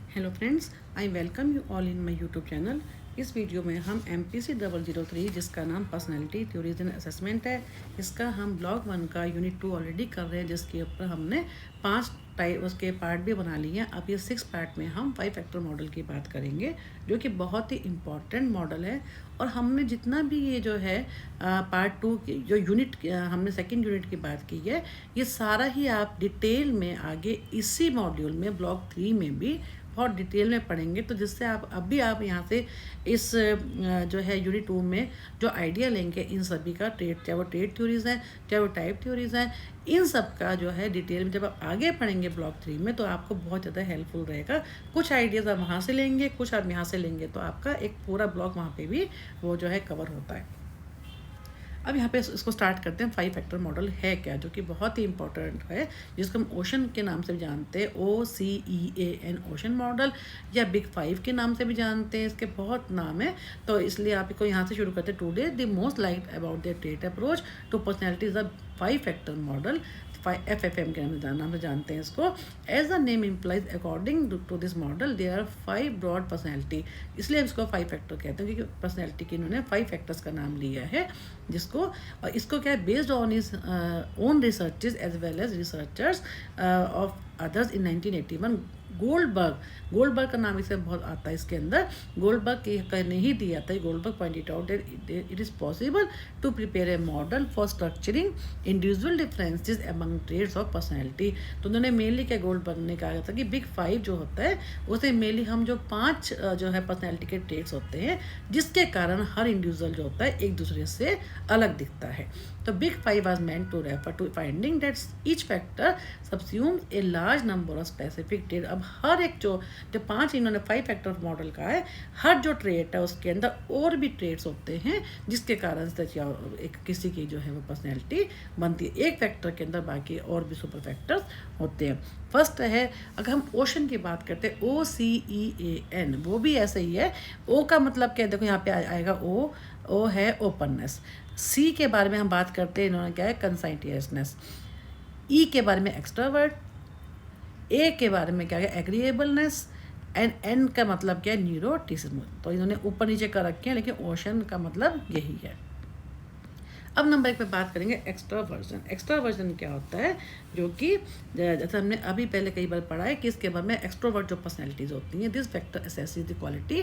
Hello friends, I welcome you all in my YouTube channel. इस video में हम MPC 003 जिसका नाम पर्सनैलिटी थ्योरीज एंड असेसमेंट है, इसका हम ब्लॉग 1 का यूनिट 2 ऑलरेडी कर रहे हैं, जिसके ऊपर हमने 5 टाइप उसके पार्ट भी बना लिए हैं। अब ये 6 पार्ट में हम 5 फैक्टर मॉडल की बात करेंगे, जो कि बहुत ही इम्पॉर्टेंट मॉडल है। और हमने जितना भी ये जो है पार्ट 2 की जो यूनिट हमने सेकेंड यूनिट की बात की है, ये सारा ही आप डिटेल में आगे इसी मॉड्यूल में ब्लॉग 3 में भी बहुत डिटेल में पढ़ेंगे। तो जिससे आप यहाँ से इस जो है यूनिट 2 में जो आइडिया लेंगे इन सभी का, चाहे वो ट्रेड थ्योरीज हैं, चाहे वो टाइप थ्योरीज हैं, इन सब का जो है डिटेल में जब आप आगे पढ़ेंगे ब्लॉक 3 में, तो आपको बहुत ज़्यादा हेल्पफुल रहेगा। कुछ आइडियाज़ आप वहाँ से लेंगे, कुछ आप यहाँ से लेंगे, तो आपका एक पूरा ब्लॉक वहाँ पे भी वो जो है कवर होता है। अब यहाँ पे इसको स्टार्ट करते हैं। 5 फैक्टर मॉडल है क्या, जो कि बहुत ही इंपॉर्टेंट है, जिसको हम ओशन के नाम से भी जानते हैं, OCEAN ओशन मॉडल, या बिग 5 के नाम से भी जानते हैं। इसके बहुत नाम है, तो इसलिए आप इसको यहाँ से शुरू करते हैं। Today the most like about the trait approach to personality is the 5 factor model, FFM के नाम से जानते हैं इसको। As the name implies according to this model there are 5 broad personality, इसलिए हम इसको 5 फैक्टर कहते हैं, क्योंकि पर्सनैलिटी की इन्होंने 5 फैक्टर्स का नाम लिया है, जिसको और इसको क्या है, based on his own researches as well as researchers of others in 1981। Goldberg का नाम इसे बहुत आता है। इसके अंदर गोल्डबर्ग ने ही दिया था। Goldberg pointed out that it is possible to prepare a model for structuring individual differences among traits of personality. तो उन्होंने मेनली क्या, गोल्डबर्ग ने कहा था कि बिग 5 जो होता है उसे मेनली हम जो 5 जो है पर्सनैलिटी के ट्रेड्स होते हैं, जिसके कारण हर इंडिविजुअल जो होता है एक दूसरे से अलग दिखता है। तो big 5 was meant to refer to finding that each factor subsumes a large number of specific traits। अब हर एक जो 5 इन्होंने 5 फैक्टर मॉडल का है, हर जो ट्रेट है उसके अंदर और भी ट्रेट्स होते हैं, जिसके कारण से एक किसी की जो है वो पर्सनैलिटी बनती है। एक फैक्टर के अंदर बाकी और भी सुपर फैक्टर्स होते हैं। फर्स्ट है, अगर हम ओशन की बात करते हैं, OCEAN, वो भी ऐसे ही है। ओ का मतलब क्या है, देखो यहाँ पे आएगा ओ है ओपननेस। सी के बारे में हम बात करते हैं, इन्होंने क्या है, कंसाइटियसनेस। ई के बारे में एक्सट्रावर्ट। ए के बारे में क्या है, एग्रीएबलनेस। एंड एन का मतलब क्या है, न्यूरोटिज्म। तो इन्होंने ऊपर नीचे कर रखे हैं, लेकिन ओशन का मतलब यही है। अब नंबर 1 पे बात करेंगे एक्स्ट्रावर्जन। एक्स्ट्रावर्जन क्या होता है, जो कि जैसे हमने अभी पहले कई बार पढ़ा है कि इसके बारे में एक्स्ट्रोवर्ट जो पर्सनैलिटीज होती हैं, this factor assesses the quality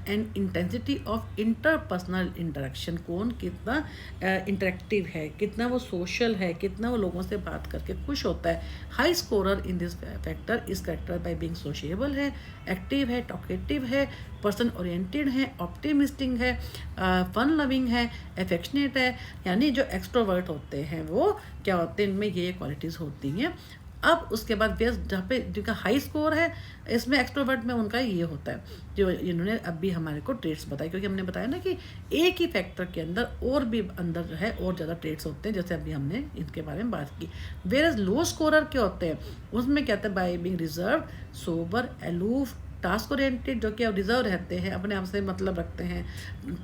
and intensity of interpersonal interaction. कौन कितना इंटरेक्टिव है, कितना वो सोशल है, कितना वो लोगों से बात करके खुश होता है। High scorer in this factor is character by being sociable है, एक्टिव है, टॉकेटिव है, पर्सन ओरिएंटेड है, ऑप्टिमिस्टिक है, फन लविंग है, एफेक्शनेट है। यानी जो एक्सट्रोवर्ट होते हैं वो क्या होते हैं, इनमें ये क्वालिटीज़ होती हैं। अब उसके बाद बेस जहाँ पे जिनका हाई स्कोर है, इसमें एक्सट्रोवर्ट में उनका ये होता है, जो इन्होंने अभी हमारे को ट्रेट्स बताए, क्योंकि हमने बताया ना कि एक ही फैक्टर के अंदर और भी अंदर जो है और ज़्यादा ट्रेट्स होते हैं, जैसे अभी हमने इनके बारे में बात की। वेयर लो स्कोरर क्या होते हैं, उसमें क्या होता है, by being reserve, sober, aloof, task oriented, जो कि अब रिजर्व रहते हैं, अपने आप से मतलब रखते हैं,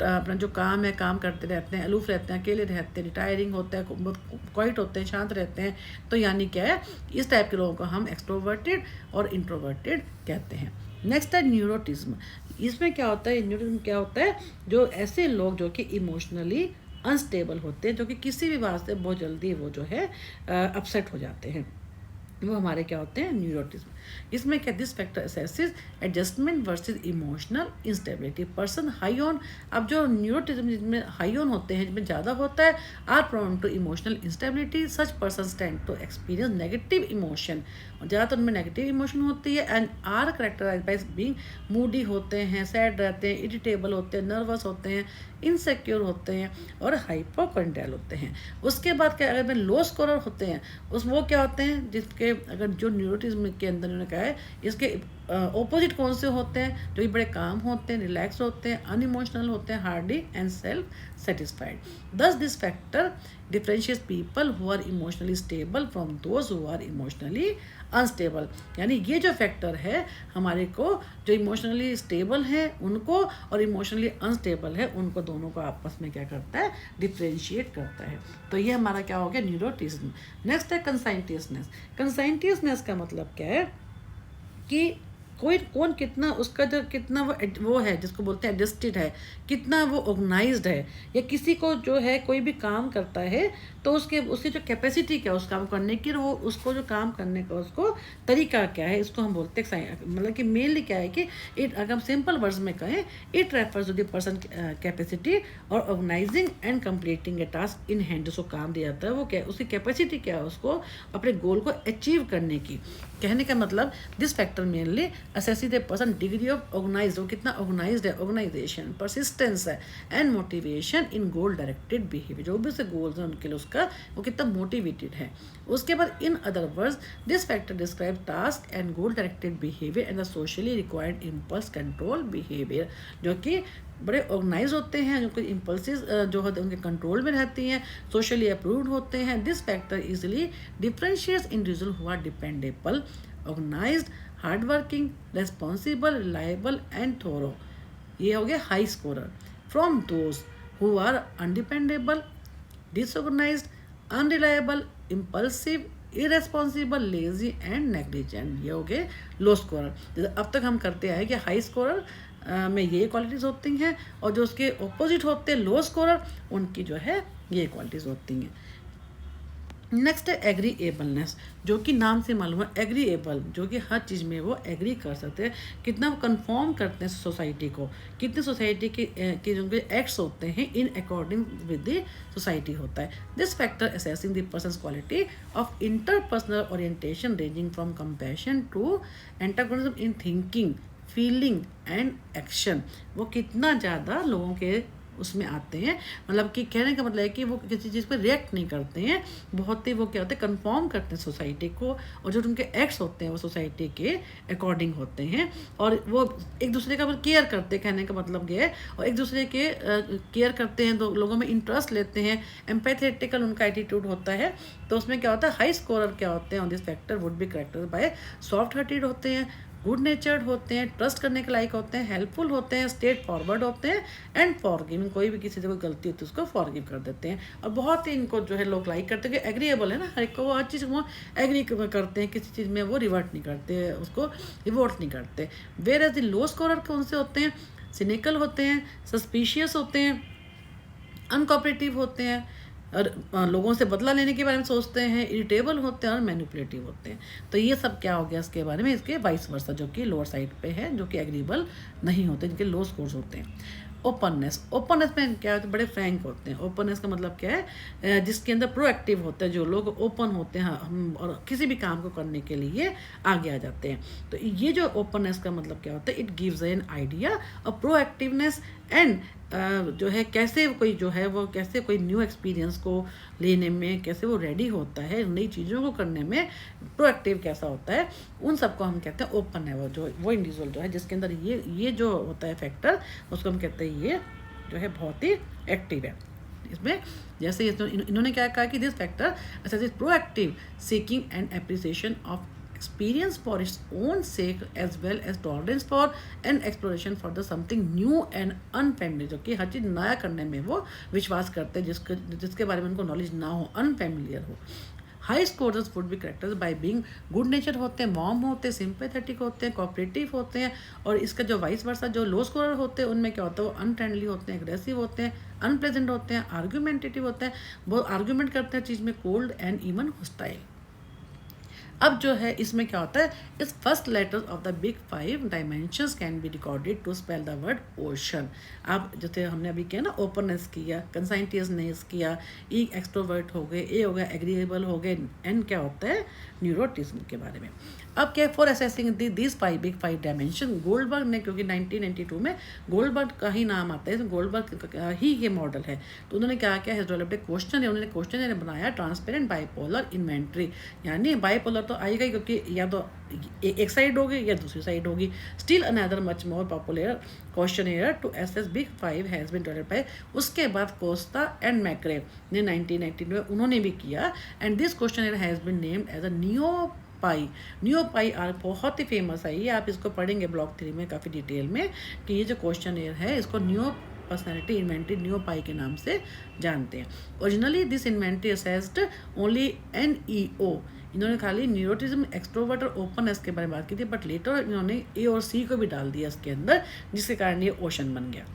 अपना जो काम है काम करते रहते हैं, अलूफ रहते हैं, अकेले रहते हैं, रिटायरिंग होता है, क्वाइट होते हैं, शांत रहते हैं। तो यानी क्या है, इस टाइप के लोगों को हम एक्सट्रोवर्टेड और इंट्रोवर्टेड कहते हैं। नेक्स्ट है न्यूरोटिज्म। इसमें क्या होता है, न्यूरोटिज्म क्या होता है, जो ऐसे लोग जो कि इमोशनली अनस्टेबल होते हैं, जो कि किसी भी बात से बहुत जल्दी वो जो है अपसेट हो जाते हैं, वो हमारे क्या होते हैं, न्यूरोटिज्म। इसमें क्या, this factor assesses adjustment versus emotional instability. Person high on, अब जो न्यूरोटिज्म जिसमें हाई ऑन होते हैं, जिसमें ज़्यादा होता है, are prone to emotional instability. Such person tend to experience negative emotion, ज़्यादातर उनमें नेगेटिव इमोशन होती है। And are characterize by being moody होते हैं, सैड रहते हैं, इरिटेबल होते हैं, नर्वस होते हैं, इनसिक्योर होते हैं और हाइपोकॉन्ड्रियल होते हैं। उसके बाद क्या, अगर लो स्कोरर होते हैं, उस वो क्या होते हैं, जिसके अगर जो न्यूरोटिज्म के अंदर उन्होंने कहा है, इसके ऑपोजिट कौन से होते हैं, जो कि बड़े काम होते हैं, रिलैक्स होते हैं, अनइमोशनल होते हैं, hardy and self satisfied. Thus this factor differentiates people who are emotionally stable from those who are emotionally unstable. यानी ये जो फैक्टर है हमारे को, जो इमोशनली स्टेबल है उनको और इमोशनली अनस्टेबल है उनको, दोनों को आपस में क्या करता है, डिफ्रेंशिएट करता है। तो ये हमारा क्या हो गया, न्यूरोटिज्म। नेक्स्ट है कंसाइंटियसनेस। कंसाइंटियसनेस का मतलब क्या है कि कोई कौन कितना उसका जो कितना वो है जिसको बोलते हैं एडजस्टेड है, कितना वो ऑर्गेनाइज्ड है, या किसी को जो है कोई भी काम करता है तो उसकी जो कैपेसिटी क्या है उस काम करने की, वो उसको जो काम करने का उसको तरीका क्या है, इसको हम बोलते हैं मतलब कि मेनली क्या है कि इट, अगर हम सिंपल वर्ड्स में कहें, it refers to the person capacity और organising and completing a task in hand. जिसको काम दिया जाता है वो क्या, उसकी कैपेसिटी क्या है उसको अपने गोल को अचीव करने की। कहने का मतलब this factor mainly assess the person degree of organize, वो कितना ऑर्गेनाइज्ड है, ऑर्गेनाइजेशन, परसिस्टेंस है, and motivation in goal directed behaviour, जो भी उसके गोल्स हैं उनके लिए उसका वो कितना मोटिवेटेड है। उसके बाद in other words this factor describe task and goal directed behaviour and the socially required impulse control behaviour, जो कि बड़े ऑर्गेनाइज होते हैं, जो कि इम्पल्सिस जो होते हैं उनके कंट्रोल में रहती हैं, सोशली अप्रूव्ड होते हैं। This factor easily differentiates individual who are dependable, organised, hard working, responsible, reliable and thorough, ये हो गया high scorer, from those who are undependable, disorganised, unreliable, impulsive, irresponsible, lazy and negligent, ये हो गए लो scorer. जैसे अब तक हम करते आए कि हाई स्कोरर में ये क्वालिटीज़ होती हैं, और जो उसके ऑपोजिट होते हैं लो स्कोरर, उनकी जो है ये क्वालिटीज़ होती हैं। नेक्स्ट है एग्रीएबलनेस, जो कि नाम से मालूम है एग्रीएबल, जो कि हर चीज़ में वो एग्री कर सकते हैं, कितना वो कंफर्म करते हैं सोसाइटी को, कितने सोसाइटी के जो एक्ट्स होते हैं in according with the society होता है। This factor assessing the person's quality of interpersonal orientation ranging from compassion to antagonism in thinking, feeling and action, वो कितना ज़्यादा लोगों के उसमें आते हैं, मतलब कि कहने का मतलब है कि वो किसी चीज़ पर रिएक्ट नहीं करते हैं, बहुत ही वो क्या होते हैं कंफर्म करते हैं सोसाइटी को, और जो उनके एक्ट्स होते हैं वो सोसाइटी के अकॉर्डिंग होते हैं, और वो एक दूसरे का केयर करते हैं, कहने का मतलब ये है, और एक दूसरे के केयर करते हैं, तो लोगों में इंटरेस्ट लेते हैं, एम्पैथेटिकल उनका एटीट्यूड होता है। तो उसमें क्या होता है, हाई स्कोरर क्या होते हैं on this factor would be characterized by soft hearted होते हैं, गुड नेचर्ड होते हैं, ट्रस्ट करने के लायक होते हैं, हेल्पफुल होते हैं, स्ट्रेट फॉरवर्ड होते हैं, एंड फॉरगिविंग, कोई भी किसी से कोई गलती होती है उसको फॉरगिव कर देते हैं, और बहुत ही इनको जो है लोग लाइक करते हैं कि एग्रीएबल है ना, हर एक को वो हर चीज़ वो एग्री करते हैं, किसी चीज़ में वो रिवर्ट नहीं करते, उसको रिवोर्ट नहीं करते। Whereas the low scorer कौन से होते हैं, सिनिकल होते हैं, सस्पिशियस होते हैं, अनकोऑपरेटिव होते हैं, और लोगों से बदला लेने के बारे में सोचते हैं, इरिटेबल होते हैं और मैनिपुलेटिव होते हैं। तो ये सब क्या हो गया इसके बारे में, इसके वाइस वर्सा, जो कि लोअर साइड पे है, जो कि एग्रीबल नहीं होते, जिनके लो स्कोर्स होते हैं। ओपननेस, ओपननेस में क्या होता है, बड़े फ्रैंक होते हैं। ओपननेस का मतलब क्या है, जिसके अंदर प्रोएक्टिव होता है, जो लोग ओपन होते हैं हम और किसी भी काम को करने के लिए आगे आ जाते हैं। तो ये जो ओपननेस का मतलब क्या होता है, it gives an idea of proactiveness and जो है कैसे कोई जो है वो कैसे कोई न्यू एक्सपीरियंस को लेने में कैसे वो रेडी होता है, नई चीज़ों को करने में प्रोएक्टिव कैसा होता है, उन सबको हम कहते हैं ओपन है। वो इंडिविजुअल जो है जिसके अंदर ये जो होता है फैक्टर, उसको हम कहते हैं ये जो है बहुत ही एक्टिव है। इसमें जैसे इन्होंने क्या कहा कि this factor is proactive seeking and appreciation of experience for its own sake as well as tolerance for and exploration for the something new and unfamiliar, जो कि हर चीज़ नया करने में वो विश्वास करते हैं जिसके बारे में उनको नॉलेज ना हो, अनफेमिलियर हो। High scorers would be characters by being good nature होते हैं, वार्म होते हैं, सिंपैथेटिक होते हैं, कोऑपरेटिव होते हैं, और इसका जो वाइस वर्सा जो लो स्कोरर होते हैं उनमें क्या होता है, वो अनफ्रेंडली होते हैं, एग्रेसिव होते हैं, अनप्लेजेंट होते हैं, आर्ग्यूमेंटेटिव होते हैं, वो आर्ग्यूमेंट करते हैं चीज़ में, कोल्ड एंड इवन होस्टाइल। अब जो है इसमें क्या होता है, इस first letters of the big 5 dimensions can be recorded to spell the word OCEAN. अब जैसे हमने अभी किया ना, ओपननेस किया, कंसाइंटियसनेस किया, ई एक्सट्रोवर्ट हो गए, ए हो गया एग्रीएबल हो गए, एन क्या होता है न्यूरोटिज्म के बारे में। अब क्या for assessing this big 5 dimension, Goldberg ने, क्योंकि 1992 में गोल्डबर्ग का ही नाम आता है, गोल्डबर्ग ही ये मॉडल है, तो उन्होंने क्या किया, डेवलप्ड एक क्वेश्चन है, उन्होंने क्वेश्चन बनाया ट्रांसपेरेंट बाइपोलर इन्वेंट्री, यानी बाइपोलर तो आएगा ही, क्योंकि या तो एक साइड होगी या दूसरी साइड होगी। Still another much more popular questionnaire to assess big 5 has been developed by, उसके बाद कोस्टा एंड मैक्रे ने 1919 में उन्होंने भी किया, and this questionnaire has been named as a NEO PI R, बहुत ही फेमस है ये, आप इसको पढ़ेंगे ब्लॉक 3 में काफ़ी डिटेल में, कि ये जो क्वेश्चनियर है इसको पर्सनैलिटी इन्वेंट्री नियोपाई के नाम से जानते हैं। Originally this inventory assessed only NEO इन्होंने खाली न्यूरोटिज्म, एक्सट्रोवर्ट और ओपननेस के बारे में बात की थी, बट लेटर इन्होंने ए और सी को भी डाल दिया इसके अंदर, जिसके कारण ये ओशन बन गया।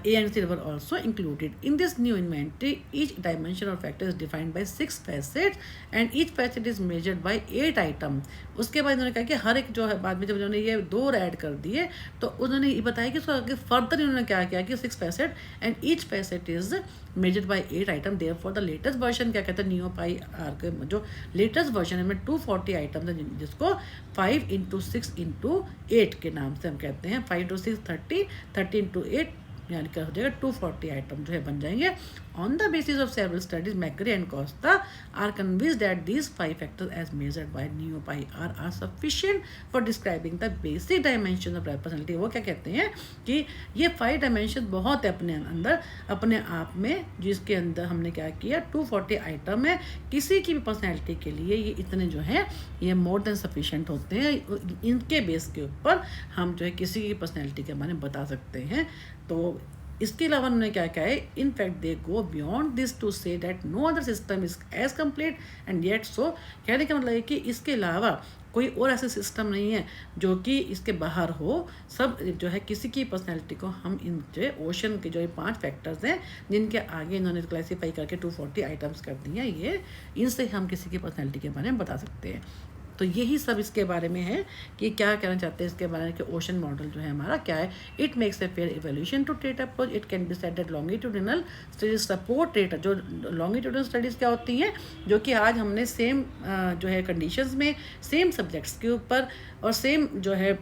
A and C were also included. In this new inventory, each dimension or factor is defined by 6 facets and each facet is measured by 8 item. उसके बाद इन्होंने कहा कि हर एक जो है, बाद में जब उन्होंने ये 2 ऐड कर दिए तो उन्होंने ये बताया कि उसको आगे फर्दर इन्होंने क्या किया कि 6 facet and each facet is measured by 8 item. Therefore the latest version क्या कहते हैं, नियो पाई आर के जो लेटेस्ट वर्जन है में 240 आइटम्स है, जिसको 5 × 6 × 8 के नाम से हम कहते हैं। 5 × 6 30, 30 × 8 यानी क्या हो जाएगा 240 आइटम जो है बन जाएंगे। On the basis of several studies, McCrae and Costa are convinced that these 5 factors as measured by NEO PI R sufficient for describing the basic dimension of personality. वो क्या कहते हैं कि ये 5 डायमेंशन बहुत है अपने अंदर, अपने आप में, जिसके अंदर हमने क्या किया 240 आइटम है। किसी की भी पर्सनैलिटी के लिए ये इतने जो हैं ये मोर देन सफिशिएंट होते हैं। इनके बेस के ऊपर हम जो है किसी की पर्सनैलिटी के बारे में बता सकते हैं। तो इसके अलावा उन्होंने क्या कहा है, in fact they go beyond this to say that no other system is as complete and yet so. कहने का मतलब है कि इसके अलावा कोई और ऐसा सिस्टम नहीं है जो कि इसके बाहर हो। सब जो है किसी की पर्सनैलिटी को हम इन जो ओशन के जो ये 5 फैक्टर्स हैं जिनके आगे इन्होंने क्लासीफाई करके 240 आइटम्स कर दी हैं, ये इनसे हम किसी की पर्सनैलिटी के बारे में बता सकते हैं। तो यही सब इसके बारे में है कि क्या कहना चाहते हैं इसके बारे में कि ओशन मॉडल जो है हमारा क्या है। It makes a fair evolution to trait approach. It can be said that longitudinal studies support trait. जो लॉन्गिट्यूडिनल स्टडीज़ क्या होती हैं, जो कि आज हमने सेम जो है कंडीशंस में सेम सब्जेक्ट्स के ऊपर और सेम जो है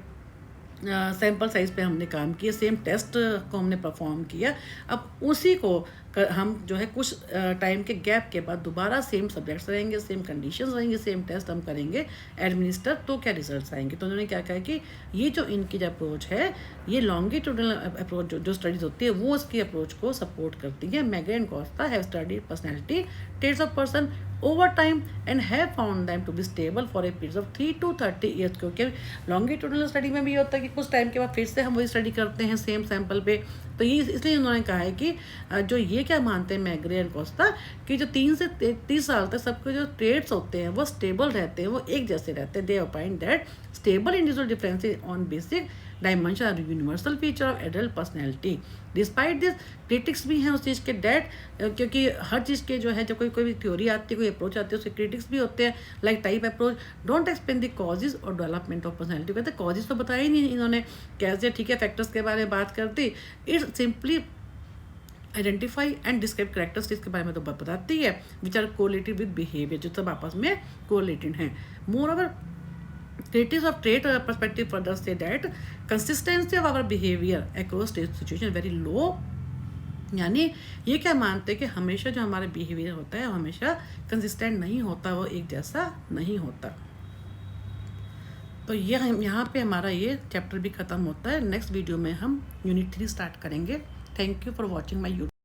सैम्पल साइज़ पे हमने काम किया, सेम टेस्ट को हमने परफॉर्म किया। अब उसी को हम जो है कुछ टाइम के गैप के बाद दोबारा सेम सब्जेक्ट्स रहेंगे, सेम कंडीशंस रहेंगे, सेम टेस्ट हम करेंगे एडमिनिस्टर, तो क्या रिजल्ट्स आएंगे। तो उन्होंने क्या कहा कि ये जो इनकी जो अप्रोच है, ये लॉन्गिट्यूडनल अप्रोच जो स्टडीज़ होती है वो उसकी अप्रोच को सपोर्ट करती है। McCrae and Costa have studied personality traits of person over time and have found them to be stable for a period of 3 to 30 years। क्योंकि लॉन्गिट्यूडनल स्टडी में भी होता है कि कुछ टाइम के बाद फिर से हम वही स्टडी करते हैं सेम सैंपल पे। तो ये इसलिए उन्होंने कहा है कि जो ये क्या मानते हैं मैकग्रे एंड कोस्टा कि जो 3 से 30 साल तक सबके जो ट्रेड्स होते हैं वो स्टेबल रहते हैं, वो एक जैसे रहते हैं। They find that stable individual differences on basic dimension are universal feature of adult personality. Despite this critics भी हैं उस चीज़ के डैट, क्योंकि हर चीज़ के जो है जब कोई भी थ्योरी आती है, कोई अप्रोच आती है, उसके क्रिटिक्स भी होते हैं। Like type approach don't explain the causes और डेवलपमेंट ऑफ पर्सनैलिटी। कहते हैं कॉजेज तो बताया ही नहीं इन्होंने, कैसे ठीक है फैक्टर्स के बारे में बात करती, it's simply identify and describe characteristics के बारे में तो बताती है which are correlated with behaviour, जो सब आपस में कोरिलेटेड हैं। Moreover critics of trait perspective further say that consistency of our behavior across situation very low। यानी ये क्या मानते हैं कि हमेशा जो हमारा बिहेवियर होता है वो हमेशा कंसिस्टेंट नहीं होता, वो एक जैसा नहीं होता। तो ये हम यहाँ पे हमारा ये चैप्टर भी ख़त्म होता है। नेक्स्ट वीडियो में हम यूनिट 3 स्टार्ट करेंगे। Thank you for watching my YouTube.